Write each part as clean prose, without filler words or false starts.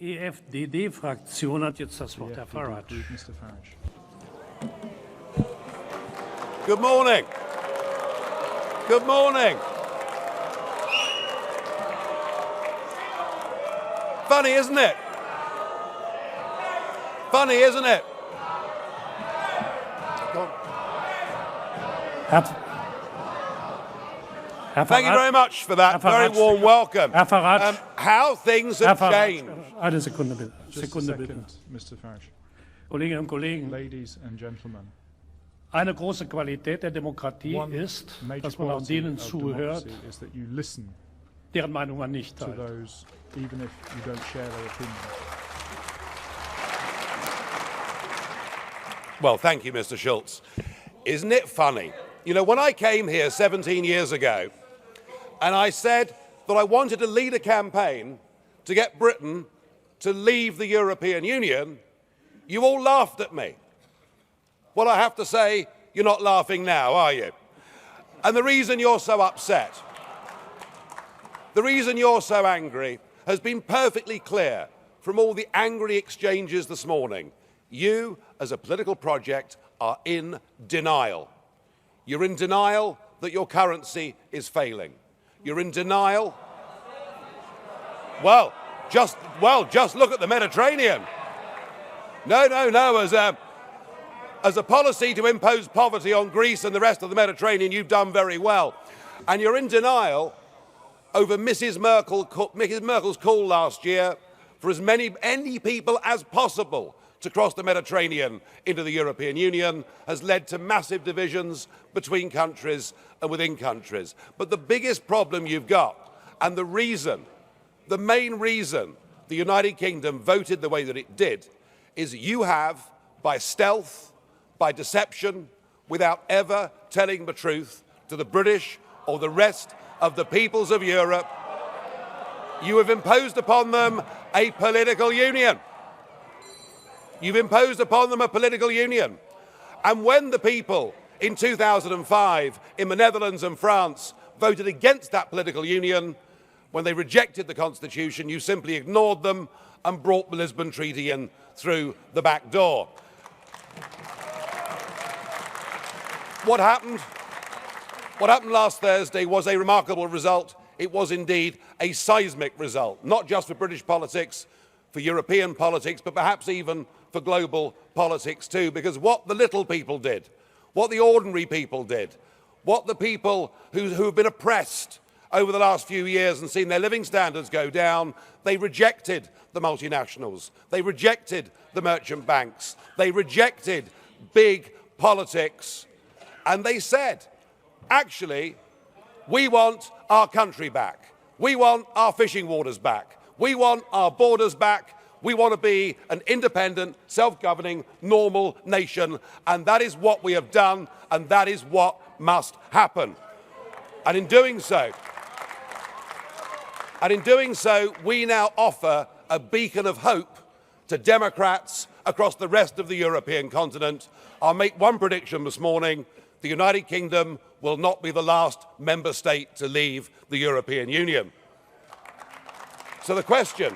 EFDD-Fraktion hat jetzt das Wort, Herr Farage. Mr. Farage. Good morning. Good morning. Funny, isn't it? Funny, isn't it? Thank you very much for that very warm welcome. Herr Farage. How things have changed. Eine Sekunde bitte. Just Sekunde a bitte. second, Mr. Farage. Kolleginnen und Kollegen, Ladies and gentlemen, eine große Qualität der Demokratie one ist, major dass man auch quality denen of zuhört, democracy is that you listen deren Meinung man nicht to teilt. those, even if you don't share their opinion. Well, thank you, Mr. Schulz. Isn't it funny? You know, when I came here 17 years ago, and I said that I wanted to lead a campaign to get Britain to leave the European Union, you all laughed at me. Well, I have to say, you're not laughing now, are you? And the reason you're so upset, the reason you're so angry, has been perfectly clear from all the angry exchanges this morning. You, as a political project, are in denial. You're in denial that your currency is failing. You're in denial. Well, just look at the Mediterranean. No. As a policy to impose poverty on Greece and the rest of the Mediterranean, you've done very well. And you're in denial over Mrs. Merkel's call last year for as many people as possible to cross the Mediterranean into the European Union has led to massive divisions between countries and within countries. But the biggest problem you've got, and the main reason the United Kingdom voted the way that it did, is you have, by stealth, by deception, without ever telling the truth to the British or the rest of the peoples of Europe, you have imposed upon them a political union. You've imposed upon them a political union. And when the people in 2005 in the Netherlands and France voted against that political union, when they rejected the Constitution, you simply ignored them and brought the Lisbon Treaty in through the back door. What happened last Thursday was a remarkable result. It was indeed a seismic result, not just for British politics, for European politics, but perhaps even for global politics too, because what the little people did, what the ordinary people did, what the people who have been oppressed over the last few years and seen their living standards go down, they rejected the multinationals, they rejected the merchant banks, they rejected big politics, and they said, actually, we want our country back, we want our fishing waters back, we want our borders back, we want to be an independent, self-governing, normal nation, and that is what we have done, and that is what must happen. And in doing so, we now offer a beacon of hope to Democrats across the rest of the European continent. I'll make one prediction this morning. The United Kingdom will not be the last member state to leave the European Union. So the question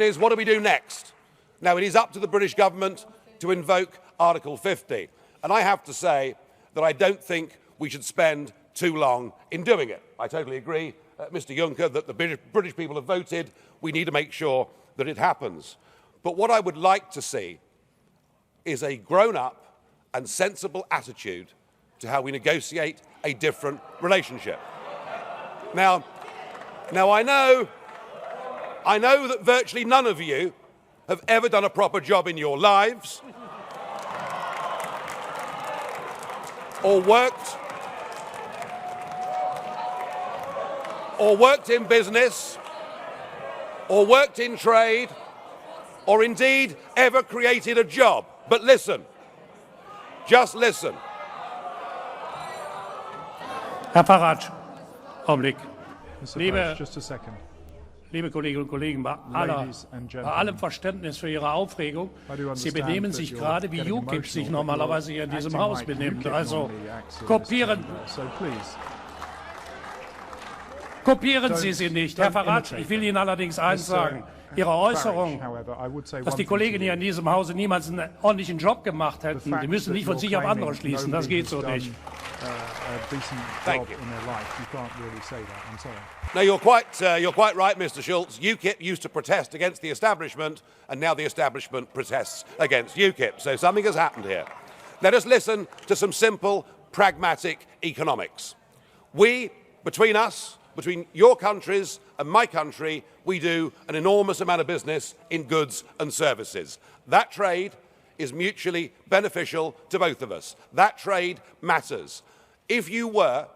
is, what do we do next? Now, it is up to the British government to invoke Article 50. And I have to say that I don't think we should spend too long in doing it. I totally agree, Mr. Juncker, that the British people have voted. We need to make sure that it happens. But what I would like to see is a grown-up and sensible attitude to how we negotiate a different relationship. Now I know that virtually none of you have ever done a proper job in your lives or worked in business or worked in trade or indeed ever created a job. But listen, just listen. Herr Farage, Augenblick. Mr. Farage, just a second. Liebe Kolleginnen und Kollegen, bei allem Verständnis für Ihre Aufregung, Sie benehmen sich gerade, wie UKIP sich normalerweise hier in diesem Haus benimmt. Also kopieren Kopieren Sie sie nicht. Herr Farage, ich will Ihnen allerdings eins sagen. Ihre Äußerung, dass die Kollegen hier in diesem Hause niemals einen ordentlichen Job gemacht hätten, die müssen nicht von sich auf andere schließen. Das geht so nicht. Thank you. No, you're quite right, Mr. Schulz. UKIP used to protest against the establishment, and now the establishment protests against UKIP. So something has happened here. Let us listen to some simple, pragmatic economics. We, between us, between your countries and my country, we do an enormous amount of business in goods and services. That trade is mutually beneficial to both of us. That trade matters. If you were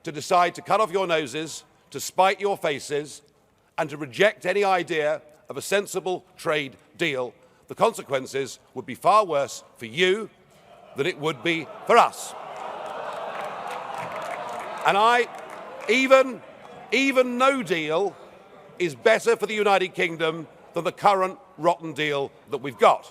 to decide to cut off your noses, to spite your faces, and to reject any idea of a sensible trade deal, the consequences would be far worse for you than it would be for us. And even no deal is better for the United Kingdom than the current rotten deal that we've got.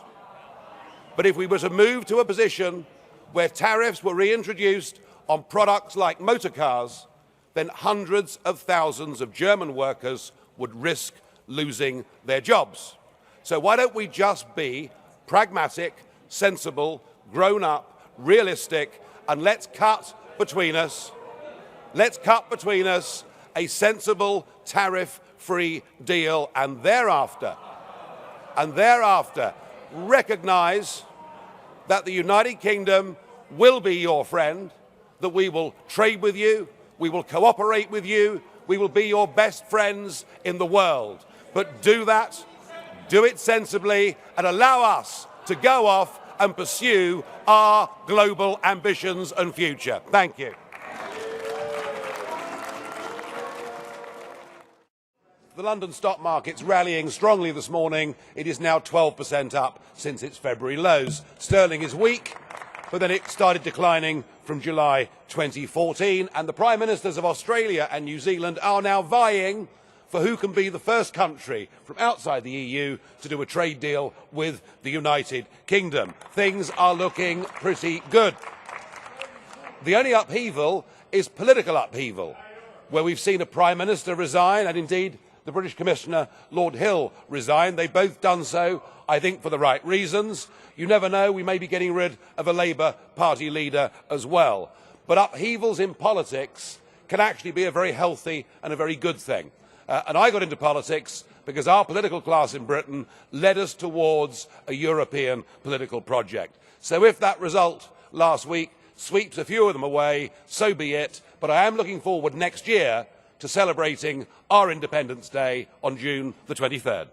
But if we were to move to a position where tariffs were reintroduced on products like motor cars, then hundreds of thousands of German workers would risk losing their jobs. So why don't we just be pragmatic, sensible, grown up, realistic, and let's cut between us a sensible tariff-free deal, and thereafter recognise that the United Kingdom will be your friend, that we will trade with you, we will cooperate with you, we will be your best friends in the world. But do that, do it sensibly, and allow us to go off and pursue our global ambitions and future. Thank you. The London stock market's rallying strongly this morning. It is now 12% up since its February lows. Sterling is weak, but then it started declining from July 2014. And the Prime Ministers of Australia and New Zealand are now vying for who can be the first country from outside the EU to do a trade deal with the United Kingdom. Things are looking pretty good. The only upheaval is political upheaval, where we've seen a Prime Minister resign, and indeed the British Commissioner, Lord Hill, resign. They've both done so, I think, for the right reasons. You never know, we may be getting rid of a Labour Party leader as well. But upheavals in politics can actually be a very healthy and a very good thing. And I got into politics because our political class in Britain led us towards a European political project. So if that result last week sweeps a few of them away, so be it. But I am looking forward next year to celebrating our Independence Day on June the 23rd.